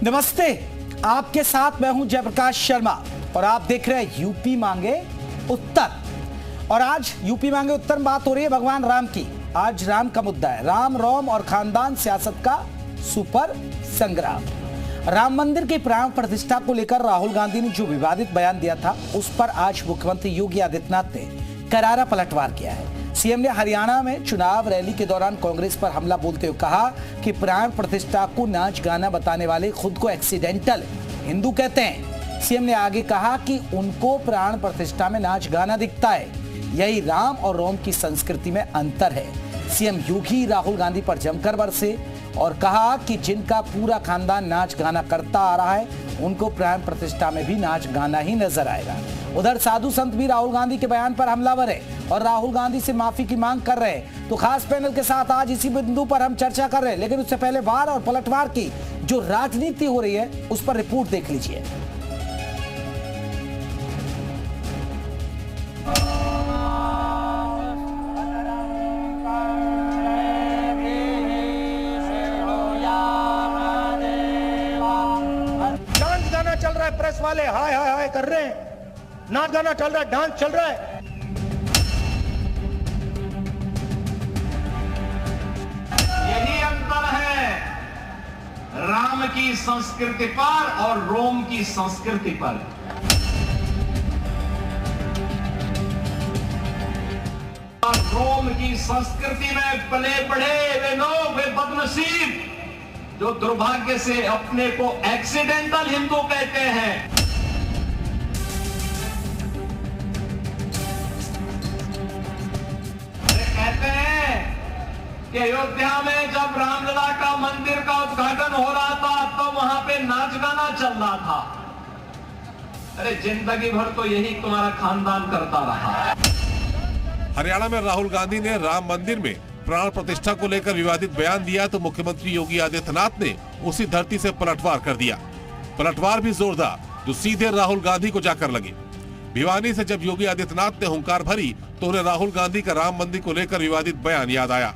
नमस्ते, आपके साथ मैं हूं जयप्रकाश शर्मा और आप देख रहे हैं यूपी मांगे उत्तर। और आज यूपी मांगे उत्तर में बात हो रही है भगवान राम की। आज राम का मुद्दा है, राम रौम और खानदान सियासत का सुपर संग्राम। राम मंदिर की प्राण प्रतिष्ठा को लेकर राहुल गांधी ने जो विवादित बयान दिया था, उस पर आज मुख्यमंत्री योगी आदित्यनाथ ने करारा पलटवार किया है। सीएम ने हरियाणा में चुनाव रैली के दौरान कांग्रेस पर हमला बोलते हुए कहा कि प्राण प्रतिष्ठा को नाच गाना बताने वाले खुद को एक्सीडेंटल हिंदू कहते हैं। सीएम ने आगे कहा कि उनको प्राण प्रतिष्ठा में नाच गाना दिखता है, यही राम और रोम की संस्कृति में अंतर है। सीएम योगी राहुल गांधी पर जमकर बरसे और कहा कि जिनका पूरा खानदान नाच गाना करता आ रहा है, उनको प्राण प्रतिष्ठा में भी नाच गाना ही नजर आएगा। उधर साधु संत भी राहुल गांधी के बयान पर हमलावर है और राहुल गांधी से माफी की मांग कर रहे हैं। तो खास पैनल के साथ आज इसी बिंदु पर हम चर्चा कर रहे हैं, लेकिन उससे पहले वार और पलटवार की जो राजनीति हो रही है, उस पर रिपोर्ट देख लीजिए। चल रहा है, प्रेस वाले हाय हाय हाय कर रहे हैं, नाच गाना चल रहा है, डांस चल रहा है। यही अंतर है राम की संस्कृति पर और रोम की संस्कृति पर। और रोम की संस्कृति में पले बढ़े वे लोग, वे बदनसीब जो दुर्भाग्य से अपने को एक्सीडेंटल हिंदू कहते हैं। वे कहते हैं कि अयोध्या में जब रामलला का मंदिर का उद्घाटन हो रहा था, तो वहां पे नाच गाना चल रहा था। अरे जिंदगी भर तो यही तुम्हारा खानदान करता रहा। हरियाणा में राहुल गांधी ने राम मंदिर में प्राण प्रतिष्ठा को लेकर विवादित बयान दिया तो मुख्यमंत्री योगी आदित्यनाथ ने उसी धरती से पलटवार कर दिया। पलटवार भी जोरदार, जो सीधे राहुल गांधी को जाकर लगे। भिवानी से जब योगी आदित्यनाथ ने हुंकार भरी तो उन्हें राहुल गांधी का राम मंदिर को लेकर विवादित बयान याद आया।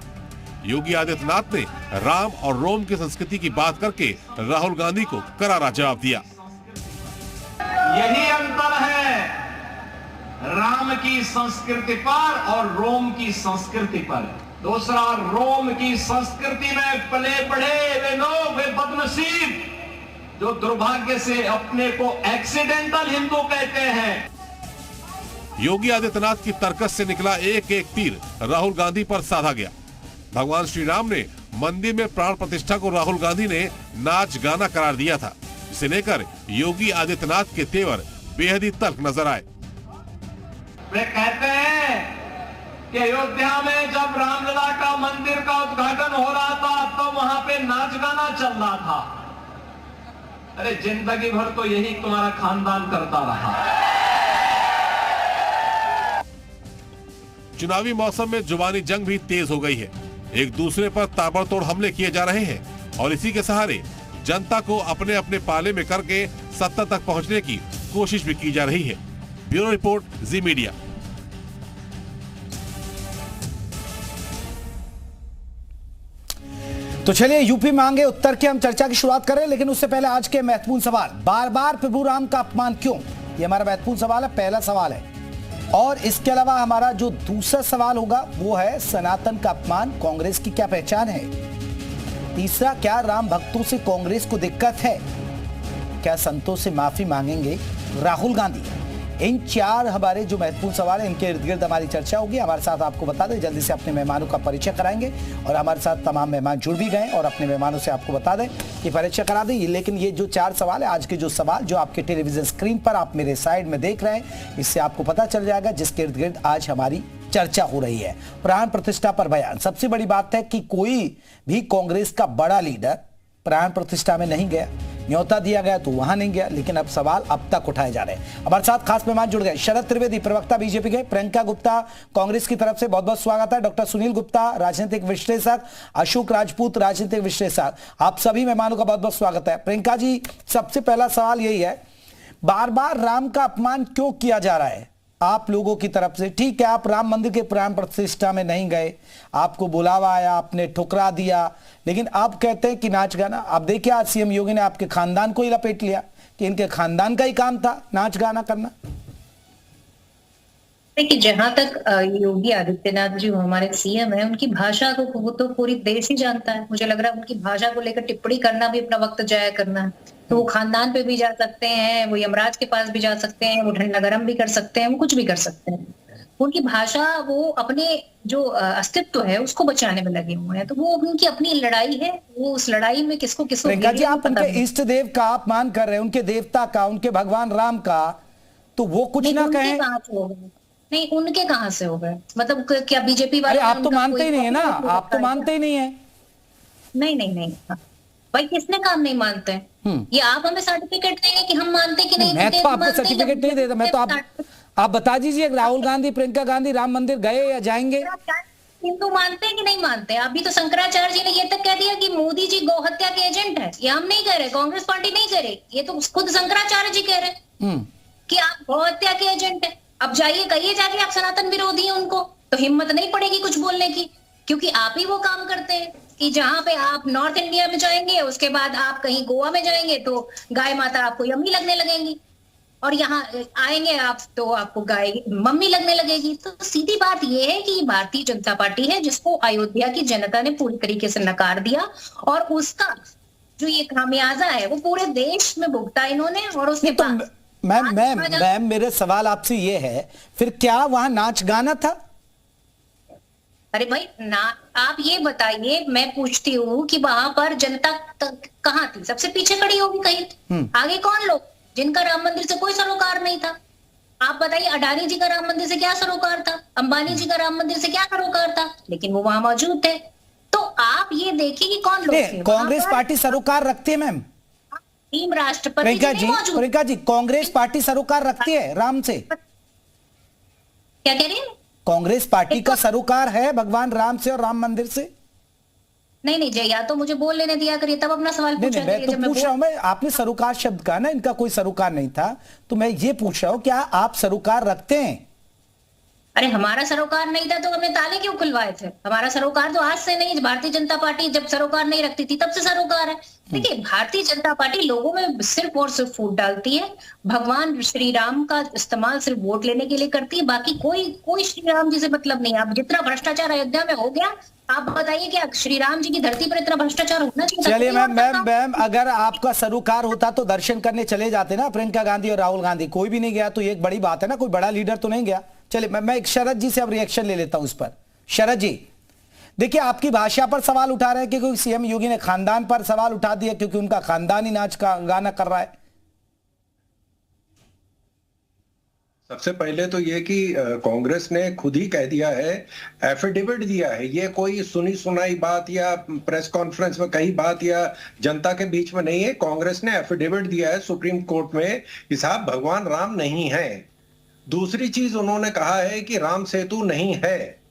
योगी आदित्यनाथ ने राम और रोम की संस्कृति की बात करके राहुल गांधी को करारा जवाब दिया। यही अंतर है राम की संस्कृति पर और रोम की संस्कृति पर। दूसरा, रोम की संस्कृति में पले बढ़े वे लोग, वे बदनसीब जो दुर्भाग्य से अपने को एक्सीडेंटल हिंदू कहते हैं। योगी आदित्यनाथ की तर्कस से निकला एक एक तीर राहुल गांधी पर साधा गया। भगवान श्री राम ने मंदिर में प्राण प्रतिष्ठा को राहुल गांधी ने नाच गाना करार दिया था, जिसे लेकर योगी आदित्यनाथ के तेवर बेहद ही तल्ख नजर आए। वे कहते हैं कि अयोध्या में जब रामलला का मंदिर का उद्घाटन हो रहा था, तो वहां पे नाच गाना चल रहा था। अरे जिंदगी भर तो यही तुम्हारा खानदान करता रहा। चुनावी मौसम में जुबानी जंग भी तेज हो गई है। एक दूसरे पर ताबड़तोड़ हमले किए जा रहे हैं और इसी के सहारे जनता को अपने अपने पाले में करके सत्ता तक पहुंचने की कोशिश भी की जा रही है। ब्यूरो रिपोर्ट, जी मीडिया। तो चलिए यूपी मांगे उत्तर की हम चर्चा की शुरुआत करें, लेकिन उससे पहले आज के महत्वपूर्ण सवाल। बार बार प्रभु राम का अपमान क्यों, ये हमारा महत्वपूर्ण सवाल है, पहला सवाल है। और इसके अलावा हमारा जो दूसरा सवाल होगा वो है सनातन का अपमान, कांग्रेस की क्या पहचान है। तीसरा, क्या राम भक्तों से कांग्रेस को दिक्कत है, क्या संतों से माफी मांगेंगे राहुल गांधी। इन चार हमारे जो महत्वपूर्ण सवाल हैं, इनके इर्द गिर्द हमारी चर्चा होगी। हमारे साथ आपको बता दें, जल्दी से अपने मेहमानों का परिचय कराएंगे और हमारे साथ तमाम मेहमान जुड़ भी गए और अपने मेहमानों से आपको बता दें कि परिचय करा दें। लेकिन ये जो चार सवाल है, आज के जो सवाल जो आपके टेलीविजन स्क्रीन पर आप मेरे साइड में देख रहे हैं, इससे आपको पता चल जाएगा जिसके इर्द गिर्द आज हमारी चर्चा हो रही है। प्राण प्रतिष्ठा पर बयान। सबसे बड़ी बात है कि कोई भी कांग्रेस का बड़ा लीडर प्राण प्रतिष्ठा में नहीं गया, न्योता दिया गया तो वहां नहीं गया, लेकिन अब सवाल अब तक उठाए जा रहे हैं। हमारे साथ खास मेहमान जुड़ गए। शरद त्रिवेदी, प्रवक्ता बीजेपी के, प्रियंका गुप्ता कांग्रेस की तरफ से, बहुत बहुत स्वागत है। डॉक्टर सुनील गुप्ता, राजनीतिक विश्लेषक, अशोक राजपूत, राजनीतिक विश्लेषक, आप सभी मेहमानों का बहुत बहुत स्वागत है। प्रियंका जी, सबसे पहला सवाल यही है, बार बार राम का अपमान क्यों किया जा रहा है? आप लोगों की तरफ से, ठीक है, आप राम मंदिर के प्राण प्रतिष्ठा में नहीं गए, आपको बुलावा आया, आपने ठुकरा दिया, लेकिन आप कहते हैं कि नाच गाना। आप देखिए आज सीएम योगी ने आपके खानदान को ही लपेट लिया कि इनके खानदान का ही काम था नाच गाना करना। देखिए, जहां तक योगी आदित्यनाथ जी हमारे सीएम है, उनकी भाषा को वो तो पूरी देश ही जानता है। मुझे लग रहा है उनकी भाषा को लेकर टिप्पणी करना भी अपना वक्त जाया करना है। तो वो खानदान पे भी जा सकते हैं, वो यमराज के पास भी जा सकते हैं, वो ढंडनगरम भी कर सकते हैं, वो कुछ भी कर सकते हैं। उनकी भाषा, वो अपने जो अस्तित्व है उसको बचाने में लगे हुए हैं। तो वो उनकी अपनी लड़ाई है, वो उस लड़ाई में किसको प्रियंका जी, आप उनके इष्ट देव का अपमान कर रहे हैं, उनके देवता का, उनके भगवान राम का, तो वो कुछ ना कहें। नहीं, उनके कहां से हो गए? मतलब क्या बीजेपी वाले? आप तो मानते ही नहीं है ना, आप तो मानते ही नहीं है। नहीं भाई, किसने काम नहीं मानते हैं? ये आप हमें सर्टिफिकेट देंगे कि हम मानते कि नहीं? मैं तो आपको सर्टिफिकेट नहीं देता, मैं तो आप बता दीजिए राहुल गांधी, प्रियंका गांधी राम मंदिर गए या जाएंगे? हिंदू मानते हैं कि नहीं मानते? अभी तो शंकराचार्य जी ने ये तक कह दिया कि मोदी जी गौ हत्या के एजेंट है। ये हम नहीं कह रहे, कांग्रेस पार्टी नहीं कह रही, ये तो खुद शंकराचार्य जी कह रहे कि आप गौ हत्या के एजेंट है। अब जाइए, कहिए जाके आप सनातन विरोधी हैं उनको, तो हिम्मत नहीं पड़ेगी कुछ बोलने की, क्योंकि आप ही वो काम करते हैं कि जहां पे आप नॉर्थ इंडिया में जाएंगे, उसके बाद आप कहीं गोवा में जाएंगे तो गाय माता आपको यम्मी लगने लगेंगी, और यहाँ आएंगे आप तो आपको गाय मम्मी लगने लगेगी। तो सीधी बात ये है कि भारतीय जनता पार्टी है जिसको अयोध्या की जनता ने पूरी तरीके से नकार दिया, और उसका जो ये खामियाजा है वो पूरे देश में भुगता इन्होंने। और उसके बाद मैम मेरे सवाल आपसे ये है, फिर क्या वहां नाच गाना था? अरे भाई ना, आप ये बताइए, मैं पूछती हूँ कि वहां पर जनता कहाँ थी? सबसे पीछे खड़ी होगी कहीं, आगे कौन लोग जिनका राम मंदिर से कोई सरोकार नहीं था? आप बताइए, अडानी जी का राम मंदिर से क्या सरोकार था? अंबानी जी का राम मंदिर से क्या सरोकार था? लेकिन वो वहां मौजूद थे। तो आप ये देखिए कि कौन लोग थे। कांग्रेस पार्टी सरोकार रखती है मैम? टीम राष्ट्रपति प्रियंका जी, कांग्रेस पार्टी सरोकार रखती है राम से? क्या कह रही है? कांग्रेस पार्टी का सरोकार है भगवान राम से और राम मंदिर से? नहीं जय, या तो मुझे बोल लेने दिया करिए, तब अपना सवाल पूछा। मैं तो पूछ रहा हूं, मैं आपने सरोकार शब्द कहा ना, इनका कोई सरोकार नहीं था, तो मैं ये पूछ रहा हूं क्या आप सरोकार रखते हैं? अरे हमारा सरोकार नहीं था तो हमने ताले क्यों खुलवाए थे? हमारा सरोकार तो आज से नहीं, भारतीय जनता पार्टी जब सरोकार नहीं रखती थी तब से सरोकार है। देखिए, भारतीय जनता पार्टी लोगों में सिर्फ और सिर्फ फूट डालती है, भगवान श्री राम का इस्तेमाल सिर्फ वोट लेने के लिए करती है, बाकी कोई श्री राम जी से मतलब नहीं। अब जितना भ्रष्टाचार अयोध्या में हो गया, आप बताइए क्या श्री राम जी की धरती पर इतना भ्रष्टाचार होना चाहिए? चलिए मैम, अगर आपका सरोकार होता तो दर्शन करने चले जाते ना प्रियंका गांधी और राहुल गांधी, कोई भी नहीं गया तो ये एक बड़ी बात है ना, कोई बड़ा लीडर तो नहीं गया। चलिए मैं एक शरद जी से अब रिएक्शन ले लेता हूं इस पर। शरद जी, देखिए आपकी भाषा पर सवाल उठा रहे हैं कि क्योंकि सीएम योगी ने खानदान पर सवाल उठा दिया क्योंकि उनका खानदान ही नाच का गाना कर रहा है। सबसे पहले तो ये कि कांग्रेस ने खुद ही कह दिया है, एफिडेविट दिया है, ये कोई सुनी सुनाई बात या प्रेस कॉन्फ्रेंस में कही बात या जनता के बीच में नहीं है। कांग्रेस ने एफिडेविट दिया है सुप्रीम कोर्ट में कि साहब भगवान राम नहीं है। दूसरी चीज उन्होंने कहा है कि राम सेतु नहीं है।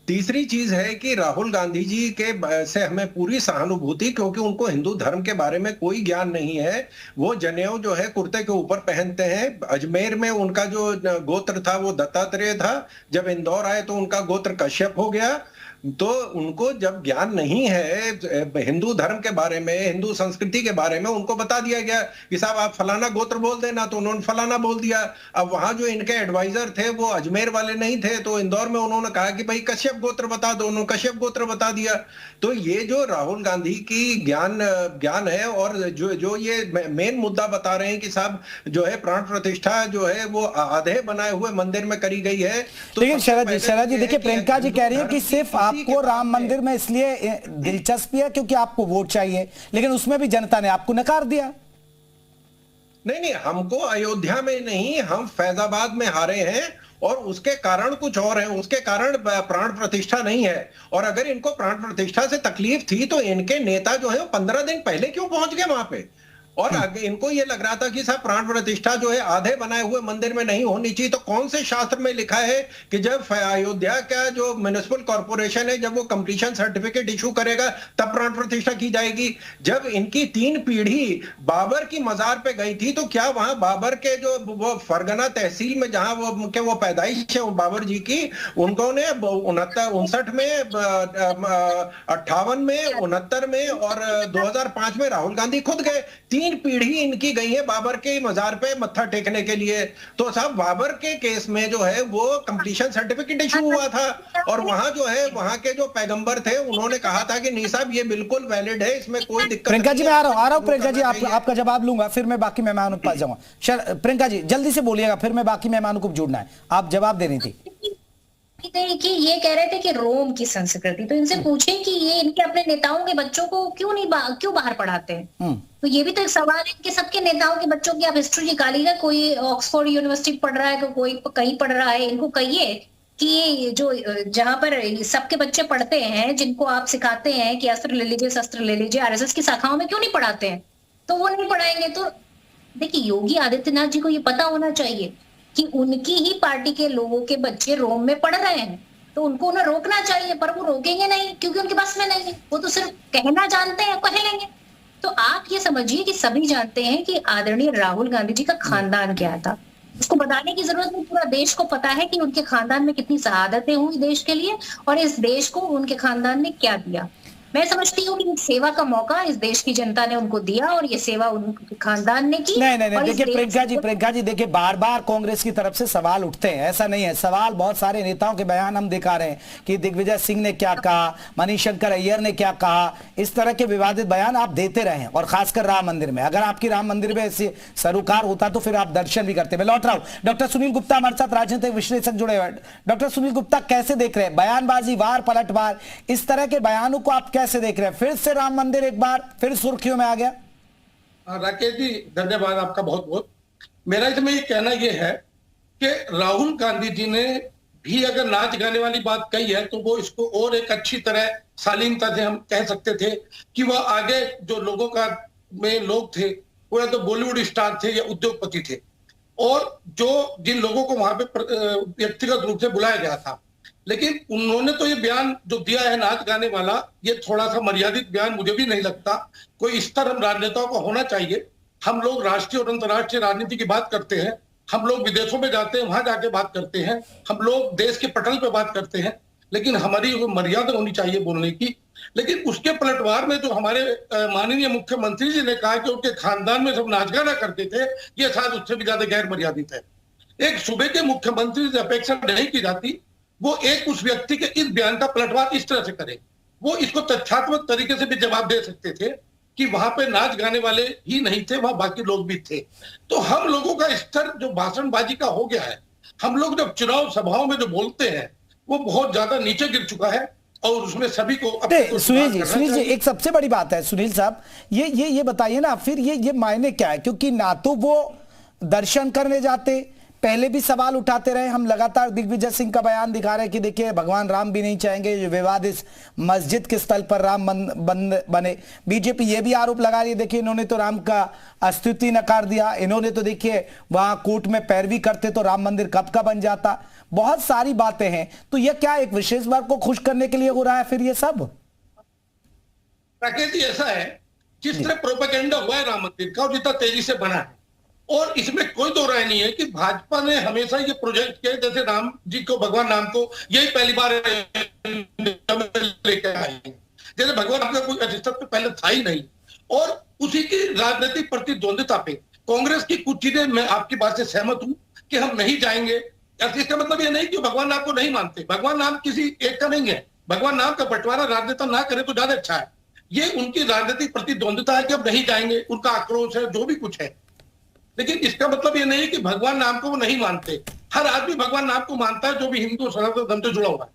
तीसरी चीज है कि राहुल गांधी जी के से हमें पूरी सहानुभूति, क्योंकि उनको हिंदू धर्म के बारे में कोई ज्ञान नहीं है। वो जनेऊ जो है कुर्ते के ऊपर पहनते हैं। अजमेर में उनका जो गोत्र था वो दत्तात्रेय था, जब इंदौर आए तो उनका गोत्र कश्यप हो गया। तो उनको जब ज्ञान नहीं है हिंदू धर्म के बारे में, हिंदू संस्कृति के बारे में, उनको बता दिया गया कि साहब आप फलाना गोत्र बोल देना, तो उन्होंने फलाना बोल दिया। अब वहां जो इनके एडवाइजर थे वो अजमेर वाले नहीं थे, तो इंदौर में उन्होंने कहा कि भाई कश्यप गोत्र बता दो, उन्होंने कश्यप गोत्र बता दिया। तो ये जो राहुल गांधी की ज्ञान है, और जो ये मेन मुद्दा बता रहे हैं कि साहब जो है प्राण प्रतिष्ठा जो है वो आधे बनाए हुए मंदिर में करी गई है। तो लेकिन शरद जी देखिए, प्रियंका जी कह रही है कि सिर्फ आपको राम मंदिर में इसलिए दिलचस्पी है क्योंकि आपको वोट चाहिए, लेकिन उसमें भी जनता ने आपको नकार दिया। नहीं, हमको अयोध्या में नहीं, हम फैजाबाद में हारे हैं और उसके कारण कुछ और है, उसके कारण प्राण प्रतिष्ठा नहीं है। और अगर इनको प्राण प्रतिष्ठा से तकलीफ थी तो इनके नेता जो है 15 दिन पहले क्यों पहुंच गए वहां पे? और इनको ये लग रहा था कि साहब प्राण प्रतिष्ठा जो है आधे बनाए हुए मंदिर में नहीं होनी चाहिए। तो कौन से शास्त्र में लिखा है कि जब अयोध्या का जो म्युनिसिपल कॉर्पोरेशन है जब वो कंप्लीशन सर्टिफिकेट इशू करेगा तब प्राण प्रतिष्ठा की जाएगी? जब इनकी 3 पीढ़ी बाबर की मजार पे गई थी तो क्या वहां बाबर के जो वो फरगना तहसील में जहां वो पैदाइश है बाबर जी की, उनको ने 59 में, 58 में, 69 में और 2005 में राहुल गांधी खुद गए। 3 पीढ़ी इनकी गई है बाबर के मजार पे मत्था टेकने के लिए। तो साहब बाबर के केस में जो है वो कंप्लीशन सर्टिफिकेट इशू हुआ था और वहां जो है वहां के जो पैगंबर थे उन्होंने कहा था कि नहीं साहब ये बिल्कुल वैलिड है, इसमें कोई दिक्कत नहीं। प्रियंका जी मैं आ रहा हूं प्रियंका जी, आपका जवाब लूंगा फिर मैं बाकी मेहमानों के पास जाऊंगा। प्रियंका जी जल्दी से बोलिएगा, फिर मैं बाकी मेहमानों को जोड़ना है, आप जवाब दे रही थी। देखिए ये कह रहे थे कि रोम की संस्कृति, तो इनसे पूछें कि ये इनके अपने नेताओं के बच्चों को क्यों बाहर पढ़ाते हैं। तो ये भी तो एक सवाल है कि सबके नेताओं के बच्चों की आप हिस्ट्री निकालिएगा, कोई ऑक्सफोर्ड यूनिवर्सिटी पढ़ रहा है, कोई कहीं पढ़ रहा है। इनको कहिए कि ये जो जहां पर सबके बच्चे पढ़ते हैं, जिनको आप सिखाते हैं कि अस्त्र ले लीजिए, शस्त्र ले लीजिए, आरएसएस की शाखाओं में क्यों नहीं पढ़ाते हैं? तो वो नहीं पढ़ाएंगे। तो देखिए योगी आदित्यनाथ जी को ये पता होना चाहिए कि उनकी ही पार्टी के लोगों के बच्चे रोम में पढ़ रहे हैं, तो उनको उन्हें रोकना चाहिए, पर वो रोकेंगे नहीं क्योंकि उनके पास में नहीं है। वो तो सिर्फ कहना जानते हैं, कह लेंगे। तो आप ये समझिए कि सभी जानते हैं कि आदरणीय राहुल गांधी जी का खानदान क्या था। उसको बताने की जरूरत नहीं, पूरा देश को पता है कि उनके खानदान में कितनी शहादतें हुई देश के लिए और इस देश को उनके खानदान ने क्या दिया। मैं समझती हूँ कि एक सेवा का मौका इस देश की जनता ने उनको दिया और ये सेवा उनके खानदान ने की। नहीं देखिए प्रियंका जी देखिए बार बार कांग्रेस की तरफ से सवाल उठते हैं, ऐसा नहीं है। सवाल बहुत सारे नेताओं के बयान हम दिखा रहे हैं कि दिग्विजय सिंह ने क्या कहा, मनीशंकर अय्यर ने क्या कहा, इस तरह के विवादित बयान आप देते रहे और खासकर राम मंदिर में। अगर आपकी राम मंदिर में ऐसे सरोकार होता तो फिर आप दर्शन भी करते। मैं लौट रहा हूं, डॉक्टर सुनील गुप्ता हमारे साथ राजनीतिक विश्लेषक जुड़े हुए। डॉक्टर सुनील गुप्ता कैसे देख रहे हैं बयानबाजी, वार पलटवार, इस तरह के बयानों को आप कैसे देख रहे हैं? फिर से राम मंदिर एक बार फिर सुर्खियों में आ गया। राकेश जी धन्यवाद आपका बहुत बहुत। मेरा इसमें ये कहना ये है कि राहुल गांधी जी ने भी अगर नाच गाने वाली बात कही है तो वो इसको और एक अच्छी तरह शालीनता से हम कह सकते थे कि वह आगे जो लोगों का में लोग थे वो या तो बॉलीवुड स्टार थे या उद्योगपति थे, और जो जिन लोगों को वहां पे व्यक्तिगत रूप से बुलाया गया था। लेकिन उन्होंने तो ये बयान जो दिया है नाच गाने वाला, ये थोड़ा सा मर्यादित बयान मुझे भी नहीं लगता। कोई स्तर हम राजनेताओं को होना चाहिए। हम लोग राष्ट्रीय और अंतर्राष्ट्रीय राजनीति की बात करते हैं, हम लोग विदेशों में जाते हैं, वहां जाके बात करते हैं, हम लोग देश के पटल पे बात करते हैं, लेकिन हमारी वो मर्यादा होनी चाहिए बोलने की। लेकिन उसके पलटवार में जो हमारे माननीय मुख्यमंत्री जी ने कहा कि उनके खानदान में सब नाच गाना करते थे, ये शायद उससे भी ज्यादा गैर मर्यादित है। एक सूबे के मुख्यमंत्री से अपेक्षा नहीं की जाती वो एक उस व्यक्ति के इस बयान का पलटवार इस तरह से करे। वो इसको तथ्यात्मक तरीके से भी जवाब दे सकते थे कि वहां पे नाच गाने वाले ही नहीं थे, वहां बाकी लोग भी थे। तो हम लोगों का स्तर जो भाषणबाजी का हो गया है, हम लोग जब चुनाव सभाओं में जो बोलते हैं वो बहुत ज्यादा नीचे गिर चुका है और उसमें सभी को सुनील जी एक सबसे बड़ी बात है सुनील साहब, ये बताइए ना फिर ये मायने क्या है? क्योंकि ना तो वो दर्शन करने जाते, पहले भी सवाल उठाते रहे हम, लगातार दिग्विजय सिंह का बयान दिखा रहे हैं कि देखिए भगवान राम भी नहीं चाहेंगे जो विवाद इस मस्जिद के स्थल पर राम बने। बीजेपी ये भी आरोप लगा रही है, देखिए इन्होंने तो राम का अस्तित्व नकार दिया, इन्होंने तो देखिए वहां कोर्ट में पैरवी करते तो राम मंदिर कब का बन जाता। बहुत सारी बातें हैं, तो यह क्या एक विशेष वर्ग को खुश करने के लिए हो रहा है फिर ये सब? राकेश जी ऐसा है, जिस तरह प्रोपेगेंडा हुआ है राम मंदिर का और जितना तेजी से बना है, और इसमें कोई दो राय नहीं है कि भाजपा ने हमेशा ये प्रोजेक्ट किया जैसे राम जी को, भगवान राम को यही पहली बार लेकर आए, जैसे भगवान राम का कोई अस्तित्व पहले था ही नहीं। और उसी की राजनीतिक प्रतिद्वंदिता पे कांग्रेस की कुछ चीजें, मैं आपकी बात से सहमत हूं कि हम नहीं जाएंगे। इसका मतलब ये नहीं कि भगवान राम को नहीं मानते, भगवान राम किसी एक का नहीं है, भगवान राम का बंटवारा राजनेता ना करे तो ज्यादा अच्छा है। ये उनकी राजनीतिक प्रतिद्वंदिता है कि अब नहीं जाएंगे, उनका आक्रोश है, जो भी कुछ है। लेकिन इसका मतलब ये नहीं कि भगवान राम को वो नहीं मानते। हर आदमी भगवान राम को मानता है जो भी हिंदू सनातन धर्म से जुड़ा हुआ है।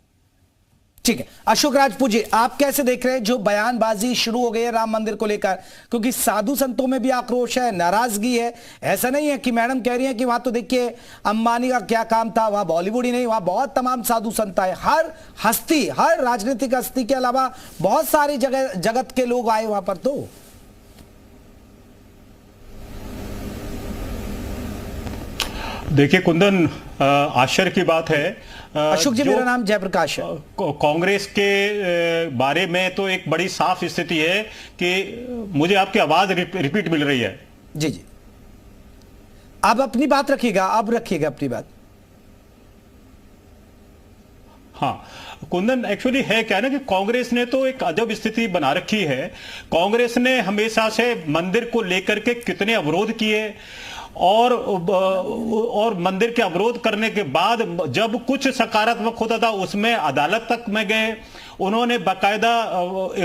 ठीक है, अशोक राजपूत जी आप कैसे देख रहे हैं जो बयानबाजी शुरू हो गई है राम मंदिर को लेकर? क्योंकि साधु संतों में भी आक्रोश है, नाराजगी है। ऐसा नहीं है कि मैडम कह रही हैं कि वहां तो देखिए अंबानी का क्या काम था, वहां बॉलीवुड ही नहीं, वहां बहुत तमाम साधु संत आए, हर हस्ती, हर राजनीतिक हस्ती के अलावा बहुत सारी जगत के लोग आए वहां पर। तो देखिए कुंदन, आश्चर्य की बात है। अशोक जी, मेरा नाम जयप्रकाश है। कांग्रेस के बारे में तो एक बड़ी साफ स्थिति है कि मुझे आपकी आवाज रिपीट मिल रही है। जी जी, आप अपनी बात रखिएगा, आप रखिएगा अपनी बात। हाँ कुंदन, एक्चुअली है क्या ना कि कांग्रेस ने तो एक अजब स्थिति बना रखी है। कांग्रेस ने हमेशा से मंदिर को लेकर के कितने अवरोध किए और मंदिर के अवरोध करने के बाद जब कुछ सकारात्मक होता था उसमें अदालत तक में गए। उन्होंने बाकायदा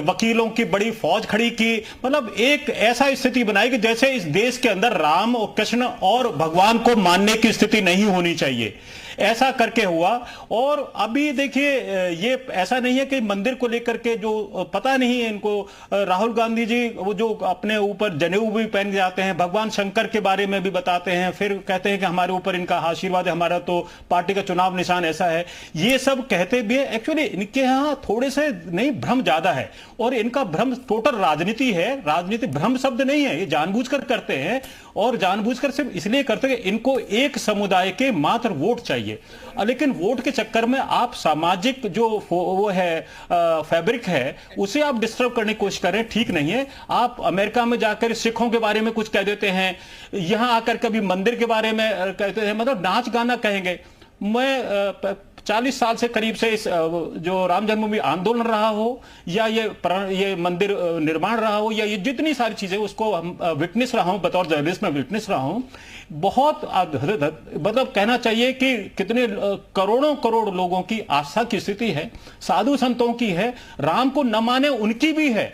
वकीलों की बड़ी फौज खड़ी की। मतलब एक ऐसा स्थिति बनाई कि जैसे इस देश के अंदर राम और कृष्ण और भगवान को मानने की स्थिति नहीं होनी चाहिए, ऐसा करके हुआ। और अभी देखिए, ये ऐसा नहीं है कि मंदिर को लेकर के जो पता नहीं है इनको, राहुल गांधी जी वो जो अपने ऊपर जनेऊ भी पहन जाते हैं, भगवान शंकर के बारे में भी बताते हैं, फिर कहते हैं कि हमारे ऊपर इनका आशीर्वाद है, हमारा तो पार्टी का चुनाव निशान ऐसा है, ये सब कहते भी है। एक्चुअली इनके यहाँ थोड़े से नहीं, भ्रम ज्यादा है और इनका भ्रम टोटल राजनीति है। राजनीति भ्रम शब्द नहीं है, ये जानबूझकर करते हैं और जानबूझकर सिर्फ इसलिए करते हैं कि इनको एक समुदाय के मात्र वोट चाहिए। लेकिन वोट के चक्कर में आप सामाजिक जो वो है फैब्रिक है उसे आप डिस्टर्ब करने की कोशिश कर रहे हैं, ठीक नहीं है। आप अमेरिका में जाकर सिखों के बारे में कुछ कह देते हैं, यहां आकर कभी मंदिर के बारे में कहते हैं, मतलब नाच गाना कहेंगे। मैं 40 साल से करीब से इस जो राम जन्मभूमि आंदोलन रहा हो या ये मंदिर निर्माण रहा हो या ये जितनी सारी चीजें, उसको हम विटनेस रहा हूं, बतौर जर्नलिस्ट में विटनेस रहा हूं। बहुत मतलब कहना चाहिए कि कितने करोड़ों करोड़ लोगों की आस्था की स्थिति है, साधु संतों की है, राम को न माने उनकी भी है,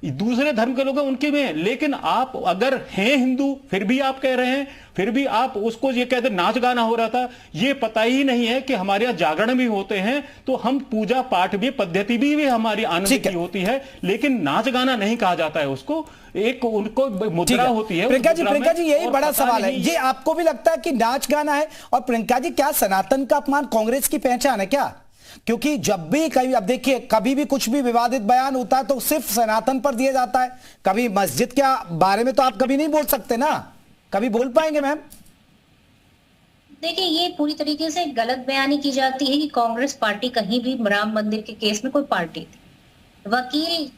दूसरे धर्म के लोग हैं उनके भी हैं। लेकिन आप अगर हैं हिंदू फिर भी आप कह रहे हैं, फिर भी आप उसको ये कहते नाच गाना हो रहा था। ये पता ही नहीं है कि हमारे यहाँ जागरण भी होते हैं, तो हम पूजा पाठ भी, पद्धति भी हमारी आनंद की होती है, लेकिन नाच गाना नहीं कहा जाता है उसको। एक उनको मुद्रा होती है। प्रियंका जी यही बड़ा सवाल है, ये आपको भी लगता है कि नाच गाना है? और प्रियंका जी, क्या सनातन का अपमान कांग्रेस की पहचान है क्या? क्योंकि जब भी कभी, अब देखिए, कभी भी कुछ भी विवादित बयान होता है तो सिर्फ सनातन पर दिया जाता है। कभी मस्जिद के बारे में तो आप कभी नहीं बोल सकते ना, कभी बोल पाएंगे मैम? देखिए, ये पूरी तरीके से गलत बयानी की जाती है कि कांग्रेस पार्टी कहीं भी राम मंदिर के केस में कोई पार्टी थी। वकील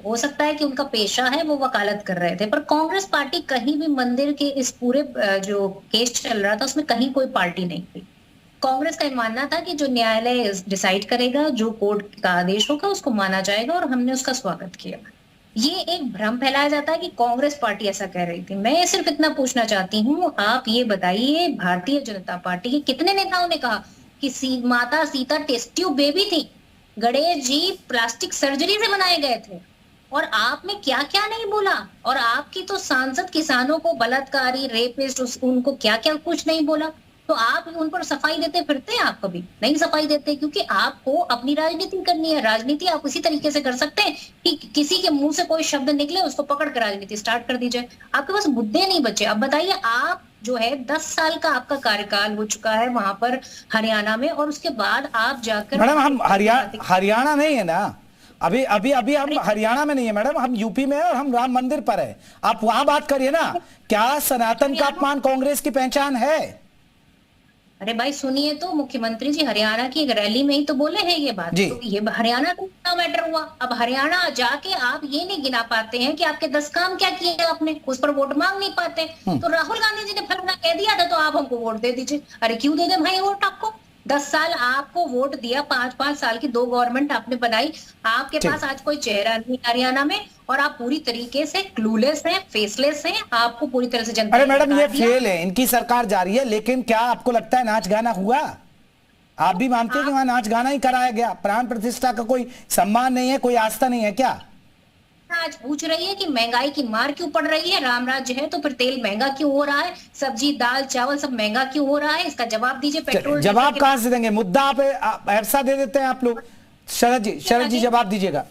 हो सकता है कि उनका पेशा है, वो वकालत कर रहे थे, पर कांग्रेस पार्टी कहीं भी मंदिर के इस पूरे जो केस चल रहा था उसमें कहीं कोई पार्टी नहीं थी। कांग्रेस का मानना था कि जो न्यायालय डिसाइड करेगा, जो कोर्ट का आदेश होगा उसको माना जाएगा, और हमने उसका स्वागत किया। ये एक भ्रम फैलाया जाता है कि कांग्रेस पार्टी ऐसा कह रही थी। मैं सिर्फ इतना पूछना चाहती हूँ, आप ये बताइए, भारतीय जनता पार्टी के कितने नेताओं ने कहा कि माता सीता टेस्ट ट्यूब बेबी थी, गणेश जी प्लास्टिक सर्जरी से बनाए गए थे, और आपने क्या क्या नहीं बोला? और आपकी तो सांसद किसानों को बलात्कारी, रेपिस्ट, उनको क्या क्या कुछ नहीं बोला, तो आप उन पर सफाई देते फिरते हैं? आप कभी नहीं सफाई देते, क्योंकि आपको अपनी राजनीति करनी है। राजनीति आप इसी तरीके से कर सकते हैं कि किसी के मुंह से कोई शब्द निकले उसको पकड़ कर राजनीति स्टार्ट कर दीजिए। आपके पास मुद्दे नहीं बचे। अब बताइए, आप जो है 10 साल का आपका कार्यकाल हो चुका है वहां पर हरियाणा में, और उसके बाद आप जाकर, मैडम हम हरियाणा नहीं है ना, अभी हम हरियाणा में नहीं है मैडम, हम यूपी में है और हम राम मंदिर पर है। आप वहां बात करिए ना। क्या सनातन का अपमान कांग्रेस की पहचान है? अरे भाई सुनिए, तो मुख्यमंत्री जी हरियाणा की एक रैली में ही तो बोले हैं ये बात। तो ये हरियाणा का कितना मैटर हुआ? अब हरियाणा जाके आप ये नहीं गिना पाते हैं कि आपके 10 काम क्या किए आपने, उस पर वोट मांग नहीं पाते। तो राहुल गांधी जी ने फलाना कह दिया था तो आप हमको वोट दे दीजिए। अरे क्यों दे दे भाई वोट आपको? 10 साल आपको वोट दिया, 5-5 साल की 2 गवर्नमेंट आपने बनाई, आपके पास आज कोई चेहरा नहीं हरियाणा में, और आप पूरी तरीके से क्लूलेस हैं, फेसलेस हैं, आपको पूरी तरह से जनता। अरे मैडम, ये फेल है, इनकी सरकार जारी है, लेकिन क्या आपको लगता है नाच गाना हुआ? आप भी मानते हैं कि वहां नाच गाना ही कराया गया? प्राण प्रतिष्ठा का कोई सम्मान नहीं है, कोई आस्था नहीं है क्या? आज पूछ रही है कि महंगाई की मार क्यों पड़ रही है? राम राज्य है तो फिर तेल महंगा क्यों हो रहा है, सब्जी दाल चावल सब महंगा क्यों हो रहा है? इसका जवाब दीजिए। पेट्रोल जवाब कहां से देंगे? मुद्दा आप ऐसा दे देते हैं आप लोग। शरद जी जवाब दीजिएगा।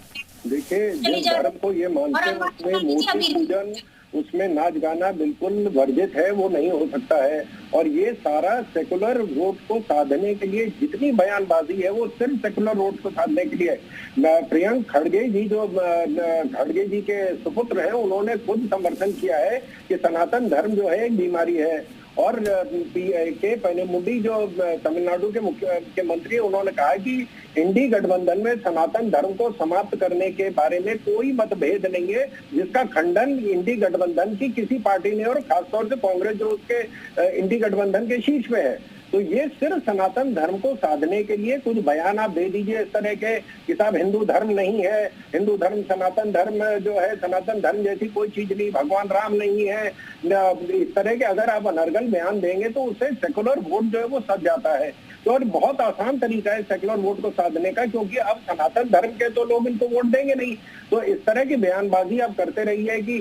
देखिए, जिस धर्म को ये मानते हैं उसमें मूर्ति पूजन, उसमें नाच गाना बिल्कुल वर्जित है, वो नहीं हो सकता है। और ये सारा सेकुलर वोट को साधने के लिए जितनी बयानबाजी है वो सिर्फ सेकुलर वोट को साधने के लिए। प्रियंक खड़गे जी, जो खड़गे जी के सुपुत्र हैं, उन्होंने खुद समर्थन किया है कि सनातन धर्म जो है एक बीमारी है, और के पनिमुडी जो तमिलनाडु के मुख्यमंत्री, उन्होंने कहा कि इंडी गठबंधन में सनातन धर्म को समाप्त करने के बारे में कोई मतभेद नहीं है, जिसका खंडन इंडी गठबंधन की किसी पार्टी ने और खासतौर से कांग्रेस जो उसके इंडी गठबंधन के शीर्ष में है। तो ये सिर्फ सनातन धर्म को साधने के लिए कुछ बयान आप दे दीजिए इस तरह के कि साहब हिंदू धर्म नहीं है, हिंदू धर्म सनातन धर्म जो है, सनातन धर्म जैसी कोई चीज नहीं, भगवान राम नहीं है, इस तरह के अगर आप अनर्गल बयान देंगे तो उससे सेकुलर वोट जो है वो सज जाता है। तो और बहुत आसान तरीका है सेकुलर वोट को साधने का, क्योंकि अब सनातन धर्म के तो लोग इनको वोट देंगे नहीं। तो इस तरह की बयानबाजी आप करते रहिए कि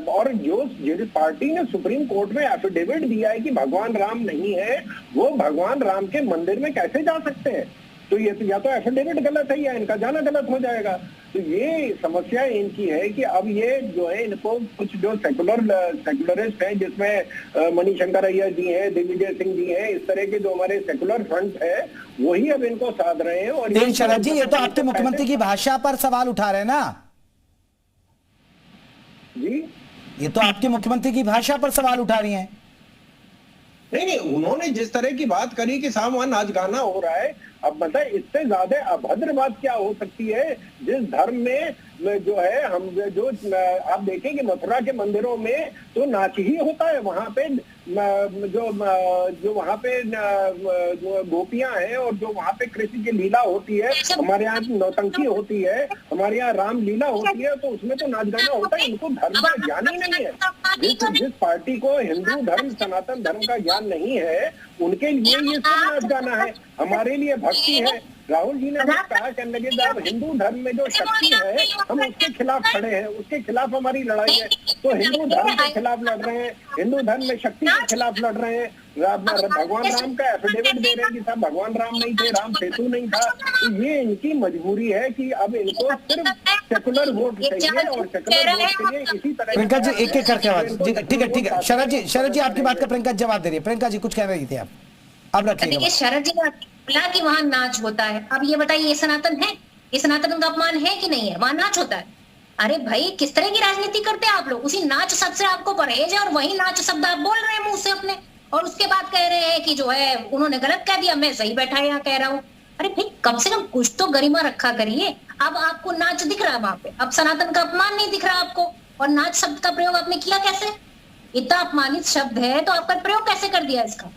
और जिस पार्टी ने सुप्रीम कोर्ट में एफिडेविट दिया है कि भगवान राम नहीं है, वो भगवान राम के मंदिर में कैसे जा सकते हैं? तो ये या तो एफिडेविट गलत है या इनका जाना गलत हो जाएगा। तो ये समस्या इनकी है कि अब ये जो है इनको कुछ जो सेकुलरिस्ट हैं, जिसमें मणिशंकर अय्यर जी हैं, दिग्विजय सिंह जी हैं, इस तरह के जो हमारे सेकुलर फ्रंट है, वही अब इनको साध रहे हैं। और शरद जी, ये तो आपके मुख्यमंत्री की भाषा पर सवाल उठा रहे हैं ना जी? ये तो आपके मुख्यमंत्री की भाषा पर सवाल उठा रही हैं। नहीं, उन्होंने जिस तरह की बात करी कि साहब वहां नाच गाना हो रहा है, अब मतलब इससे ज्यादा अभद्र बात क्या हो सकती है? जिस धर्म में जो है हम जो आप देखें कि मथुरा के मंदिरों में तो नाच ही होता है, वहां पे जो वहां पे गोपियां हैं और जो वहां पे कृष्ण की लीला होती है, हमारे यहाँ नौटंकी होती है, हमारे यहाँ राम लीला होती है, तो उसमें तो नाच गाना होता है। इनको धर्म का ज्ञान ही नहीं है। जिस पार्टी को हिंदू धर्म सनातन धर्म का ज्ञान नहीं है, उनके लिए ये सब नाच गाना है, हमारे लिए भक्ति है। राहुल जी ने कहा कहने लगे जब हिंदू धर्म में जो शक्ति है हम उसके खिलाफ खड़े हैं, उसके खिलाफ हमारी लड़ाई है। तो हिंदू धर्म के खिलाफ लड़ रहे हैं, हिंदू धर्म में शक्ति के खिलाफ लड़ रहे हैं। भगवान राम का एफिडेविट दे रहे हैं कि साहब भगवान राम नहीं थे, राम सेतु नहीं था। तो ये इनकी मजबूरी है कि अब इनको सिर्फ सेकुलर वोट चाहिए और सेकुलर वोट के लिए इसी तरह। प्रियंका जी एक एक करके आवाज, ठीक है शरद जी आपकी बात का प्रियंका जवाब दे रही है। प्रियंका जी कुछ कह रही थी आप, अब रखिए। शरद जी बोला कि वहां नाच होता है, अब ये बताइए ये सनातन है? ये सनातन का अपमान है कि नहीं है? वहां नाच होता है। अरे भाई किस तरह की राजनीति करते हैं आप लोग? उसी नाच शब्द से आपको परहेज है और वही नाच शब्द आप बोल रहे हैं मुंह से अपने, और उसके बाद कह रहे हैं कि जो है उन्होंने गलत कह दिया, मैं सही बैठा यहाँ कह रहा हूँ। अरे भाई कम से कम कुछ तो गरिमा रखा करिए। अब आपको नाच दिख रहा है वहां पे, अब सनातन का अपमान नहीं दिख रहा आपको, और नाच शब्द का प्रयोग आपने किया कैसे? इतना अपमानित शब्द है तो आपका प्रयोग कैसे कर दिया इसका?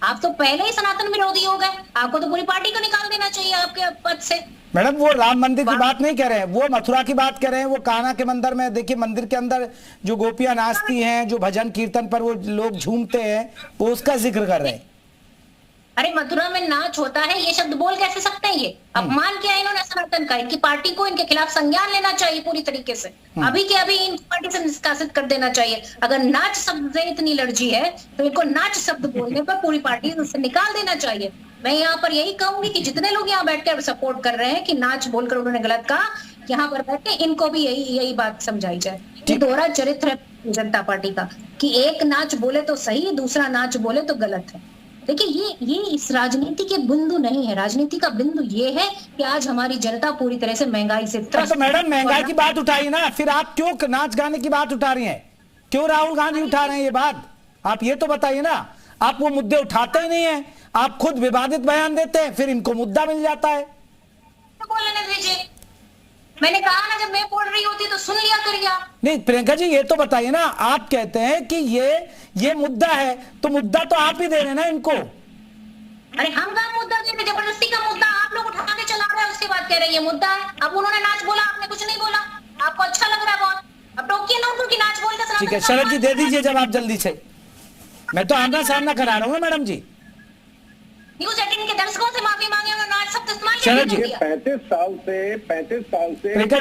आप तो पहले ही सनातन विरोधी हो गए, आपको तो पूरी पार्टी को निकाल देना चाहिए आपके पद से। मैडम वो राम मंदिर की बात नहीं कर रहे हैं, वो मथुरा की बात कर रहे हैं। वो कान्हा के मंदिर में देखिए, मंदिर के अंदर जो गोपियां नाचती हैं, जो भजन कीर्तन पर वो लोग झूमते हैं, वो उसका जिक्र कर रहे हैं। अरे मथुरा में नाच होता है, ये शब्द बोल कैसे सकते हैं? ये अपमान किया इन्होंने सनातन का। इनकी पार्टी को इनके खिलाफ संज्ञान लेना चाहिए पूरी तरीके से, अभी के अभी इन पार्टी से निष्कासित कर देना चाहिए। अगर नाच शब्द से इतनी एलर्जी है तो इनको नाच शब्द बोलने पर पूरी पार्टी से निकाल देना चाहिए। मैं यहाँ पर यही कहूंगी कि जितने लोग यहाँ बैठकर सपोर्ट कर रहे हैं कि नाच बोलकर उन्होंने गलत कहा, यहाँ पर बैठ के इनको भी यही बात समझाई जाए कि दोहरा चरित्र है जनता पार्टी का, कि एक नाच बोले तो सही, दूसरा नाच बोले तो गलत है। देखिए ये इस राजनीति के बिंदु नहीं है। राजनीति का बिंदु ये है कि आज हमारी जनता पूरी तरह से महंगाई से त्रस्त। तो मैडम महंगाई की बात उठाई ना, फिर आप क्यों नाच गाने की बात उठा रही हैं? क्यों राहुल गांधी उठा रहे हैं ये बात? आप ये तो बताइए ना। आप वो मुद्दे उठाते ही नहीं है, आप खुद विवादित बयान देते हैं, फिर इनको मुद्दा मिल जाता है। तो बोलने दीजिए, मैंने कहा ना जब मैं बोल रही होती तो सुन लिया करिए। नहीं प्रियंका जी ये तो बताइए ना, आप कहते हैं कि ये मुद्दा है, तो मुद्दा तो आप ही दे रहे हैं ना इनको। अरे हम कहाँ मुद्दा दे रहे? जबरदस्ती का मुद्दा आप लोग उठा के चला रहे हैं, उसके बाद कह रहे हैं ये मुद्दा है। अब उन्होंने नाच बोला, आपने कुछ नहीं बोला, आपको अच्छा लग रहा है बहुत, अब टोकिए ना उनको कि नाच बोलते। ठीक है शरद जी दे दीजिए जवाब जल्दी से, मैं तो आमना सामना करा रहा हूँ ना मैडम जी। न्यूज़ 18 के दर्शकों से माफी मांगे, नाच शब्द इस्तेमाल शरद जी 35 साल से प्रियंका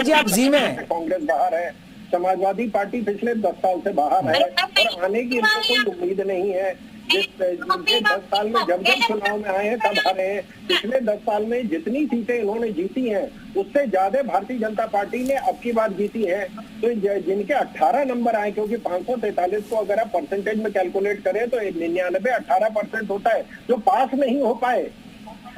जी आप जी में कांग्रेस बाहर है, समाजवादी पार्टी पिछले 10 साल से बाहर है, और आने की इनको कोई उम्मीद नहीं है। जिनके 10 साल में जब चुनाव में आए हैं तब हारे हैं। पिछले 10 साल में जितनी सीटें इन्होंने जीती हैं उससे ज्यादा भारतीय जनता पार्टी ने अब की बार जीती है। तो जिनके 18 नंबर आए, क्योंकि 543 को अगर आप परसेंटेज में कैलकुलेट करें तो 99-18% होता है जो पास नहीं हो पाए।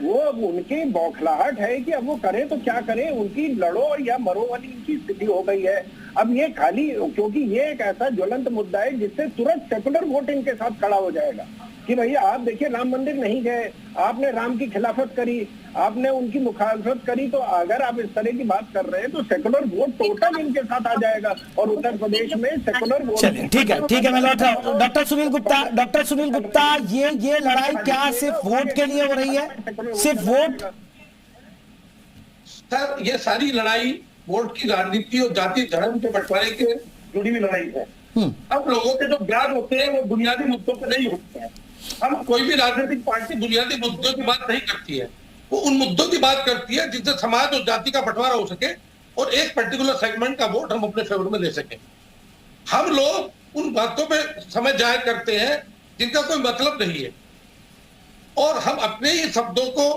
वो उनकी बौखलाहट है कि अब वो करें तो क्या करें, उनकी लड़ो या मरो वाली उनकी स्थिति हो गई है। अब ये खाली क्योंकि ये एक ऐसा ज्वलंत मुद्दा है जिससे तुरंत सेकुलर वोट इनके साथ खड़ा हो जाएगा कि भैया आप देखिए राम मंदिर नहीं गए, आपने राम की खिलाफत करी, आपने उनकी मुखालफत करी, तो अगर आप इस तरह की बात कर रहे हैं तो सेकुलर वोट टोटल इनके साथ आ जाएगा और उत्तर प्रदेश में सेकुलर वोट। चलिए ठीक है, मैं लौट रहा हूं। डॉक्टर सुनील गुप्ता, ये लड़ाई क्या सिर्फ वोट के लिए हो रही है? सिर्फ वोट? सर ये सारी लड़ाई वोट की राजनीति और जाति धर्म के बंटवारे के जुड़ी हुई लड़ाई है। अब लोगों के जो बयान होते हैं वो बुनियादी मुद्दों पर नहीं होते हैं। हम कोई भी राजनीतिक पार्टी बुनियादी मुद्दों की बात नहीं करती है, वो उन मुद्दों की बात करती है जिससे समाज और जाति का बंटवारा हो सके और एक पर्टिकुलर सेगमेंट का वोट हम अपने फेवर में ले सके। हम लोग उन बातों पे समय जाहिर करते हैं जिनका कोई मतलब नहीं है और हम अपने ही शब्दों को,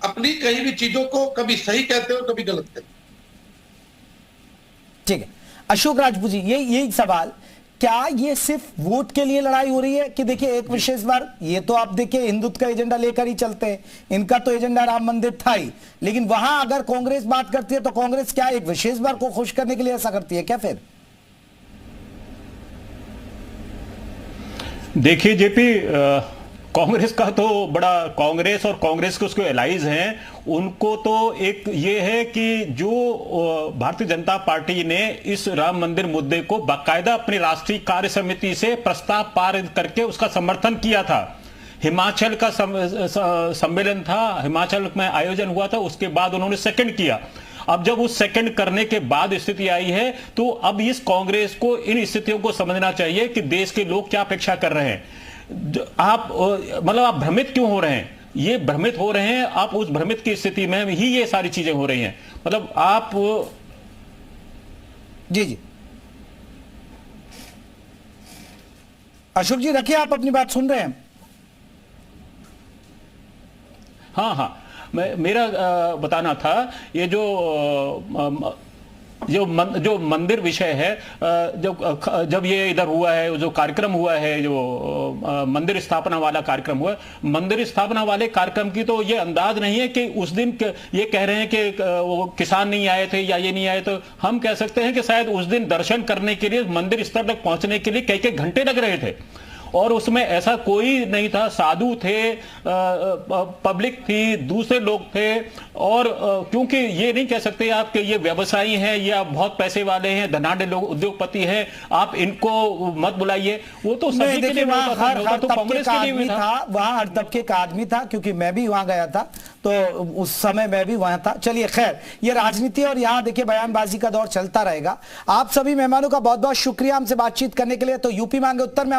अपनी कहीं भी चीजों को कभी सही कहते हो कभी गलत कहते हो। ठीक है, अशोक राजपूत जी, यही सवाल, क्या ये सिर्फ वोट के लिए लड़ाई हो रही है कि देखिए एक विशेष बार ये तो आप देखिए हिंदुत्व का एजेंडा लेकर ही चलते हैं, इनका तो एजेंडा राम मंदिर था ही, लेकिन वहां अगर कांग्रेस बात करती है तो कांग्रेस क्या एक विशेष बार को खुश करने के लिए ऐसा करती है क्या? फिर देखिए जेपी, कांग्रेस का तो बड़ा, कांग्रेस और कांग्रेस के उसके एलाइज हैं, उनको तो एक ये है कि जो भारतीय जनता पार्टी ने इस राम मंदिर मुद्दे को बाकायदा अपनी राष्ट्रीय कार्य समिति से प्रस्ताव पारित करके उसका समर्थन किया था। हिमाचल का सम्मेलन था, हिमाचल में आयोजन हुआ था, उसके बाद उन्होंने सेकंड किया। अब जब उस सेकंड करने के बाद स्थिति आई है तो अब इस कांग्रेस को इन स्थितियों को समझना चाहिए कि देश के लोग क्या अपेक्षा कर रहे हैं। आप मतलब आप भ्रमित क्यों हो रहे हैं? ये भ्रमित हो रहे हैं आप उस भ्रमित की स्थिति में ही ये सारी चीजें हो रही हैं। मतलब आप जी अशोक जी रखिए, आप अपनी बात सुन रहे हैं। हाँ, मेरा बताना था ये जो मंदिर विषय है, जब ये इधर हुआ है, जो कार्यक्रम हुआ है, जो मंदिर स्थापना वाला कार्यक्रम हुआ, मंदिर स्थापना वाले कार्यक्रम की तो ये अंदाज नहीं है कि उस दिन ये कह रहे हैं कि वो किसान नहीं आए थे या ये नहीं आए, तो हम कह सकते हैं कि शायद उस दिन दर्शन करने के लिए, मंदिर स्तर तक पहुंचने के लिए कई घंटे लग रहे थे और उसमें ऐसा कोई नहीं था, साधु थे, पब्लिक थी, दूसरे लोग थे। और क्योंकि ये नहीं कह सकते आप कि ये व्यवसायी हैं या बहुत पैसे वाले हैं, धनाढ्य लोग, उद्योगपति हैं, आप इनको मत बुलाइए। वो तो सभी के लिए वहां हर तो कांग्रेस के लिए भी था, वहां हर तबके का आदमी था, क्योंकि मैं भी वहां गया था तो उस समय मैं भी वहां था। चलिए खैर, ये राजनीति और यहाँ देखिए बयानबाजी का दौर चलता रहेगा। आप सभी मेहमानों का बहुत बहुत शुक्रिया हमसे बातचीत करने के लिए। तो यूपी मांगे उत्तर में